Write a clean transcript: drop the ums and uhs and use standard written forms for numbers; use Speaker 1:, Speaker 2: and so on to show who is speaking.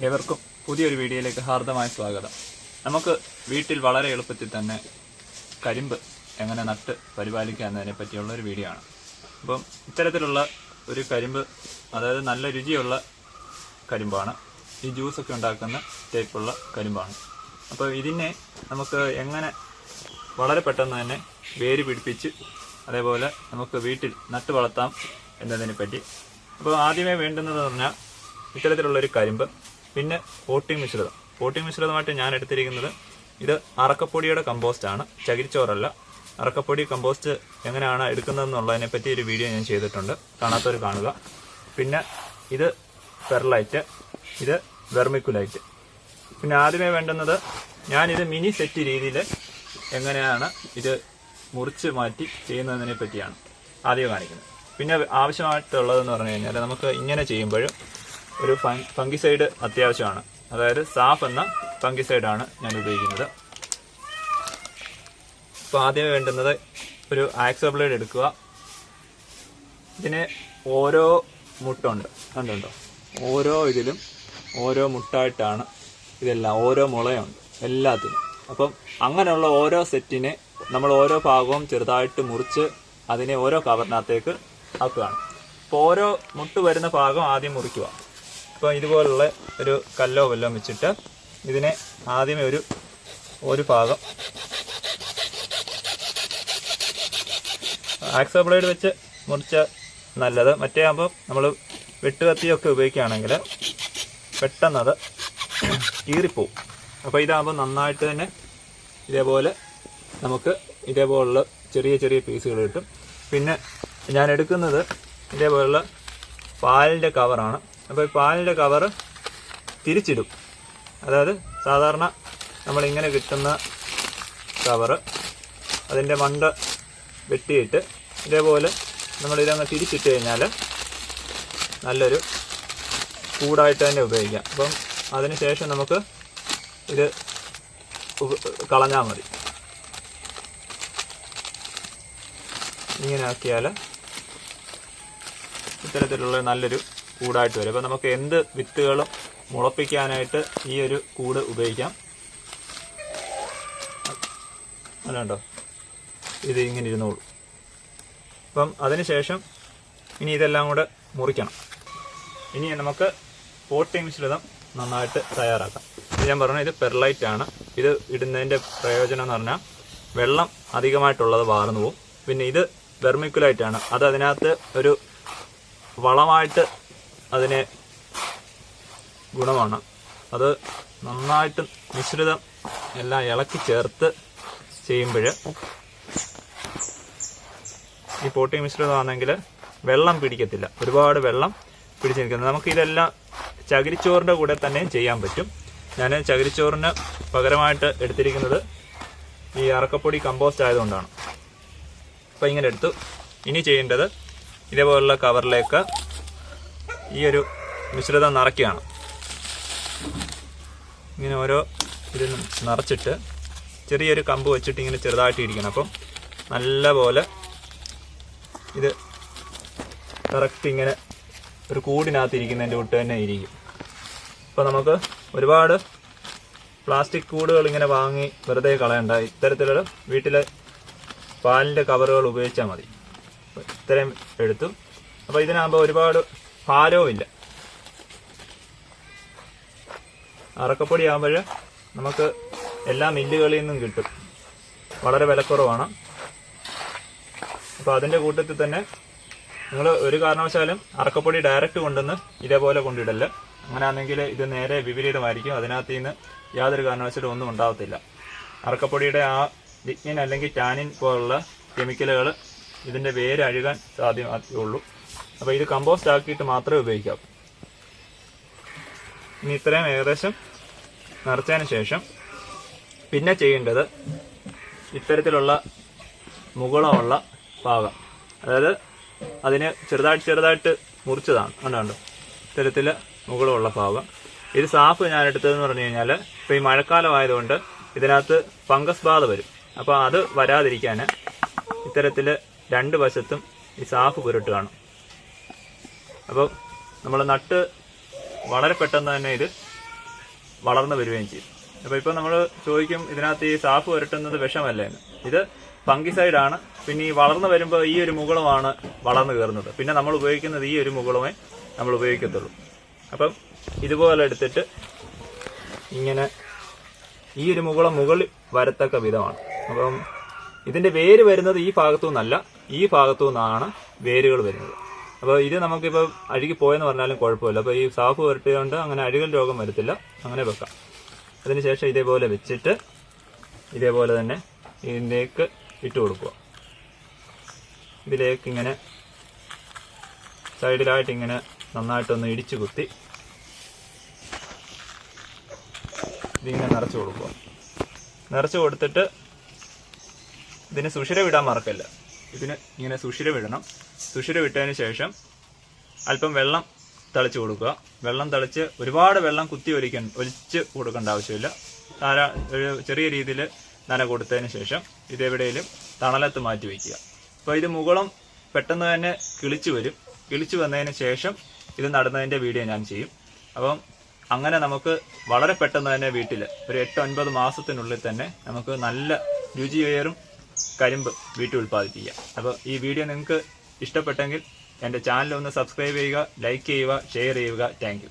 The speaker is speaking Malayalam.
Speaker 1: ഏവർക്കും പുതിയൊരു വീഡിയോയിലേക്ക് ഹാർദമായ സ്വാഗതം. നമുക്ക് വീട്ടിൽ വളരെ എളുപ്പത്തിൽ തന്നെ കരിമ്പ് എങ്ങനെ നട്ട് പരിപാലിക്കുക എന്നതിനെ പറ്റിയുള്ള ഒരു വീഡിയോ ആണ്. അപ്പം ഇത്തരത്തിലുള്ള ഒരു കരിമ്പ്, അതായത് നല്ല രുചിയുള്ള കരിമ്പാണ്. ഈ ജ്യൂസൊക്കെ ഉണ്ടാക്കുന്ന ടൈപ്പുള്ള കരിമ്പാണ്. അപ്പോൾ ഇതിനെ നമുക്ക് എങ്ങനെ വളരെ പെട്ടെന്ന് തന്നെ വേര് പിടിപ്പിച്ച് അതേപോലെ നമുക്ക് വീട്ടിൽ നട്ട് വളർത്താം എന്നതിനെ പറ്റി. അപ്പോൾ ആദ്യമേ വേണ്ടുന്നത് പറഞ്ഞാൽ ഇത്തരത്തിലുള്ളൊരു കരിമ്പ്, പിന്നെ പോട്ടിംഗ് മിശ്രിതമായിട്ട് ഞാൻ എടുത്തിരിക്കുന്നത് ഇത് അറക്കപ്പൊടിയുടെ കമ്പോസ്റ്റാണ്, ചകിരിച്ചോറല്ല. അറക്കപ്പൊടി കമ്പോസ്റ്റ് എങ്ങനെയാണ് എടുക്കുന്നതെന്നുള്ളതിനെ പറ്റി ഒരു വീഡിയോ ഞാൻ ചെയ്തിട്ടുണ്ട്, കാണാത്തവർ കാണുക. പിന്നെ ഇത് പെർലൈറ്റ്, ഇത് വെർമിക്കുലൈറ്റ്. പിന്നെ ആദ്യമേ വേണ്ടുന്നത് ഞാനിത് മിനി സെറ്റ് രീതിയിൽ എങ്ങനെയാണ് ഇത് മുറിച്ച് മാറ്റി ചെയ്യുന്നതിനെ പറ്റിയാണ് ആദ്യം കാണിക്കുന്നത്. പിന്നെ ആവശ്യമായിട്ടുള്ളതെന്ന് പറഞ്ഞു കഴിഞ്ഞാൽ നമുക്ക് ഇങ്ങനെ ചെയ്യുമ്പോഴും ഒരു ഫംഗിസൈഡ് അത്യാവശ്യമാണ്. അതായത് സാഫ് എന്ന ഫംഗിസൈഡാണ് ഞാൻ ഉപയോഗിക്കുന്നത്. അപ്പോൾ ആദ്യം വേണ്ടുന്നത് ഒരു ആക്സോ ബ്ലേഡ് എടുക്കുക. ഇതിന് ഓരോ മുട്ടുണ്ട്, കണ്ടുണ്ടോ? ഓരോ ഇതിലും ഓരോ മുട്ടായിട്ടാണ് ഇതെല്ലാം, ഓരോ മുളയുണ്ട് എല്ലാത്തിനും. അപ്പം അങ്ങനെയുള്ള ഓരോ സെറ്റിനെ നമ്മൾ ഓരോ ഭാഗവും ചെറുതായിട്ട് മുറിച്ച് അതിനെ ഓരോ കവറിനകത്തേക്ക് ആക്കുകയാണ്. അപ്പോൾ ഓരോ മുട്ട് വരുന്ന ഭാഗം ആദ്യം മുറിക്കുക. അപ്പോൾ ഇതുപോലുള്ള ഒരു കല്ലോ വല്ലോ വെച്ചിട്ട് ഇതിനെ ആദ്യമേ ഒരു ഭാഗം ആക്സോ ബ്ലേഡ് വെച്ച് മുറിച്ച നല്ലത്. മറ്റേ ആകുമ്പോൾ നമ്മൾ വെട്ടുകത്തിയൊക്കെ ഉപയോഗിക്കുകയാണെങ്കിൽ പെട്ടെന്നത് കീറിപ്പോവും. അപ്പോൾ ഇതാകുമ്പോൾ നന്നായിട്ട് തന്നെ ഇതേപോലെ നമുക്ക് ഇതേപോലുള്ള ചെറിയ ചെറിയ പീസുകൾ കിട്ടും. പിന്നെ ഞാൻ എടുക്കുന്നത് ഇതേപോലുള്ള പാലിൻ്റെ കവറാണ്. അപ്പോൾ ഈ പാലിൻ്റെ കവറ് തിരിച്ചിടും. അതായത് സാധാരണ നമ്മളിങ്ങനെ കിട്ടുന്ന കവറ് അതിൻ്റെ മണ്ട വെട്ടിയിട്ട് ഇതേപോലെ നമ്മളിതങ്ങ് തിരിച്ചിട്ട് കഴിഞ്ഞാൽ നല്ലൊരു കൂടായിട്ട് തന്നെ ഉപയോഗിക്കാം. അപ്പം അതിന് ശേഷം നമുക്ക് ഇത് കളഞ്ഞാൽ മതി. ഇങ്ങനെ ആക്കിയാൽ ഇത്തരത്തിലുള്ള നല്ലൊരു കൂടായിട്ട് വരും. അപ്പോൾ നമുക്ക് എന്ത് വിത്തുകളും മുളപ്പിക്കാനായിട്ട് ഈ ഒരു കൂട് ഉപയോഗിക്കാം. അതുണ്ടോ, ഇത് ഇങ്ങനെ ഇരുന്നോളൂ. അപ്പം അതിനുശേഷം ഇനി ഇതെല്ലാം കൂടെ മുറിക്കണം. ഇനി നമുക്ക് പോട്ടിംഗ് മിശ്രിതം നന്നായിട്ട് തയ്യാറാക്കാം. ഇത് ഞാൻ പറഞ്ഞു, ഇത് പെർലൈറ്റ് ആണ്. ഇത് ഇടുന്നതിൻ്റെ പ്രയോജനം എന്ന് പറഞ്ഞാൽ വെള്ളം അധികമായിട്ടുള്ളത് വാർന്നു പോകും. പിന്നെ ഇത് വെർമിക്കുലൈറ്റാണ്. അത് അതിനകത്ത് ഒരു വളമായിട്ട് അതിന് ഗുണമാണ്. അത് നന്നായിട്ട് മിശ്രിതം എല്ലാം ഇളക്കി ചേർത്ത് ചെയ്യുമ്പോൾ ഈ പോട്ടിംഗ് മിശ്രിതമാണെങ്കിൽ വെള്ളം പിടിക്കത്തില്ല, ഒരുപാട് വെള്ളം പിടിച്ച് നിൽക്കുന്നത്. നമുക്കിതെല്ലാം ചകിരിച്ചോറിൻ്റെ കൂടെ തന്നെയും ചെയ്യാൻ പറ്റും. ഞാൻ ചകിരിച്ചോറിന് പകരമായിട്ട് എടുത്തിരിക്കുന്നത് ഈ അറക്കപ്പൊടി കമ്പോസ്റ്റ് ആയതുകൊണ്ടാണ്. അപ്പോൾ ഇങ്ങനെ എടുത്തു. ഇനി ചെയ്യേണ്ടത് ഇതേപോലുള്ള കവറിലേക്ക് ഈ ഒരു മിശ്രിതം നിറയ്ക്കുകയാണ്. ഇങ്ങനെ ഓരോ ഇതിനും നിറച്ചിട്ട് ചെറിയൊരു കമ്പ് വെച്ചിട്ട് ഇങ്ങനെ ചെറുതായിട്ട് ഇരിക്കണം. അപ്പം നല്ല പോലെ ഇത് കറക്റ്റ് ഇങ്ങനെ ഒരു കൂടിനകത്ത് ഇരിക്കുന്നതിൻ്റെ കൂട്ട് തന്നെ ഇരിക്കും. അപ്പോൾ നമുക്ക് ഒരുപാട് പ്ലാസ്റ്റിക് കൂടുകൾ ഇങ്ങനെ വാങ്ങി വെറുതെ കളയണ്ട. ഇത്തരത്തിലുള്ള വീട്ടിലെ പാലിൻ്റെ കവറുകൾ ഉപയോഗിച്ചാൽ മതി. ഇത്രയും എടുത്തു. അപ്പോൾ ഇതിനാകുമ്പോൾ ഒരുപാട് ഭാരവും ഇല്ല. അറക്കപ്പൊടി ആകുമ്പോൾ നമുക്ക് എല്ലാ മില്ലുകളിൽ നിന്നും കിട്ടും, വളരെ വിലക്കുറവാണ്. അപ്പോൾ അതിൻ്റെ കൂട്ടത്തിൽ തന്നെ നിങ്ങൾ ഒരു കാരണവശാലും അറക്കപ്പൊടി ഡയറക്റ്റ് കൊണ്ടുവന്ന് ഇതേപോലെ കൊണ്ടിടല്ല. അങ്ങനെയാണെങ്കിൽ ഇത് നേരെ വിപരീതമായിരിക്കും. അതിനകത്ത് നിന്ന് യാതൊരു കാരണവശാലും ഒന്നും ഉണ്ടാകത്തില്ല. അറക്കപ്പൊടിയുടെ ആ ലിഗ്നിൻ അല്ലെങ്കിൽ ടാനിൻ പോലുള്ള കെമിക്കലുകൾ ഇതിൻ്റെ വേര് അഴുകാൻ സാധ്യതയുള്ളൂ. അപ്പോൾ ഇത് കമ്പോസ്റ്റ് ആക്കിയിട്ട് മാത്രമേ ഉപയോഗിക്കാവൂ. ഇനി ഇത്രയും ഏകദേശം നിറച്ചതിന് ശേഷം പിന്നെ ചെയ്യേണ്ടത് ഇത്തരത്തിലുള്ള മുകളമുള്ള ഭാഗം, അതായത് അതിന് ചെറുതായിട്ട് മുറിച്ചതാണ്, കണ്ടോ ഇത്തരത്തിൽ മുകളുള്ള ഭാഗം. ഇത് സാഫ് ഞാൻ എടുത്തതെന്ന് പറഞ്ഞു കഴിഞ്ഞാൽ ഇപ്പോൾ ഈ മഴക്കാലം ആയതുകൊണ്ട് ഇതിനകത്ത് ഫംഗസ് ബാധ വരും. അപ്പോൾ അത് വരാതിരിക്കാൻ ഇത്തരത്തിൽ രണ്ട് വശത്തും ഈ സാഫ് പുരട്ടുകയാണ്. അപ്പോൾ നമ്മൾ നട്ട് വളരെ പെട്ടെന്ന് തന്നെ ഇത് വളർന്നു വരികയും ചെയ്യും. അപ്പോൾ ഇപ്പോൾ നമ്മൾ ചോദിക്കും, ഇതിനകത്ത് ഈ സാഫ് പുരട്ടുന്നത് വിഷമല്ലേ എന്ന്. ഇത് ഫംഗിസൈഡ് ആണ്. പിന്നെ ഈ വളർന്നു വരുമ്പോൾ ഈ ഒരു മുകുളമാണ് വളർന്നു കയറുന്നത്. പിന്നെ നമ്മൾ ഉപയോഗിക്കുന്നത് ഈ ഒരു മുകുളമേ നമ്മൾ ഉപയോഗിക്കത്തുള്ളൂ. അപ്പം ഇതുപോലെ എടുത്തിട്ട് ഇങ്ങനെ ഈ ഒരു മുകുളം മുകളിൽ വരത്തക്ക വിധമാണ്. അപ്പം ഇതിന്റെ വേര് വരുന്നത് ഈ ഭാഗത്തു നിന്നല്ല, ഈ ഭാഗത്തു നിന്നാണ് വേരുകൾ വരുന്നത്. അപ്പോൾ ഇത് നമുക്കിപ്പോൾ അഴുകി പോയെന്ന് പറഞ്ഞാലും കുഴപ്പമില്ല. അപ്പോൾ ഈ സാഫ് പുരട്ടിയോണ്ട് അങ്ങനെ അഴുകൽ രോഗം വരത്തില്ല. അങ്ങനെ വെക്കാം. അതിനുശേഷം ഇതേപോലെ വെച്ചിട്ട് ഇതേപോലെ തന്നെ ഇതിലേക്ക് ഇട്ട് കൊടുക്കുക. ഇതിലേക്ക് ഇങ്ങനെ സൈഡിലായിട്ട് ഇങ്ങനെ നന്നായിട്ടൊന്ന് ഇടിച്ചു കുത്തി ഇതിങ്ങനെ നിറച്ചു കൊടുക്കുക. നിറച്ചു കൊടുത്തിട്ട് ഇതിന് സുഷിര വിടാൻ മറക്കല്ല. ഇതിന് ഇങ്ങനെ സുഷിര വിടണം. സുഷിര വിട്ടതിന് ശേഷം അല്പം വെള്ളം തളിച്ച് കൊടുക്കുക. വെള്ളം തളിച്ച് ഒരുപാട് വെള്ളം ഒലിച്ച് കൊടുക്കേണ്ട ആവശ്യമില്ല. ഒരു ചെറിയ രീതിയിൽ നന കൊടുത്തതിന് ശേഷം ഇതെവിടെയും തണലത്ത് മാറ്റി വയ്ക്കുക. അപ്പോൾ ഇത് മുകുളം പെട്ടെന്ന് തന്നെ കിളിച്ചു വരും. കിളിച്ചു വന്നതിന് ശേഷം ഇത് നടുന്നതിൻ്റെ വീഡിയോ ഞാൻ ചെയ്യും. അപ്പം അങ്ങനെ നമുക്ക് വളരെ പെട്ടെന്ന് തന്നെ വീട്ടിൽ ഒരു 8-9 മാസത്തിനുള്ളിൽ തന്നെ നമുക്ക് നല്ല രുചിയേറും കരിമ്പ് വീട്ടിൽ ഉൽപ്പാദിപ്പിക്കാം. അപ്പോൾ ഈ വീഡിയോ നിങ്ങൾക്ക് ഇഷ്ടപ്പെട്ടെങ്കിൽ എൻ്റെ ചാനൽ ഒന്ന് സബ്സ്ക്രൈബ് ചെയ്യുക, ലൈക്ക് ചെയ്യുക, ഷെയർ ചെയ്യുക. Thank you.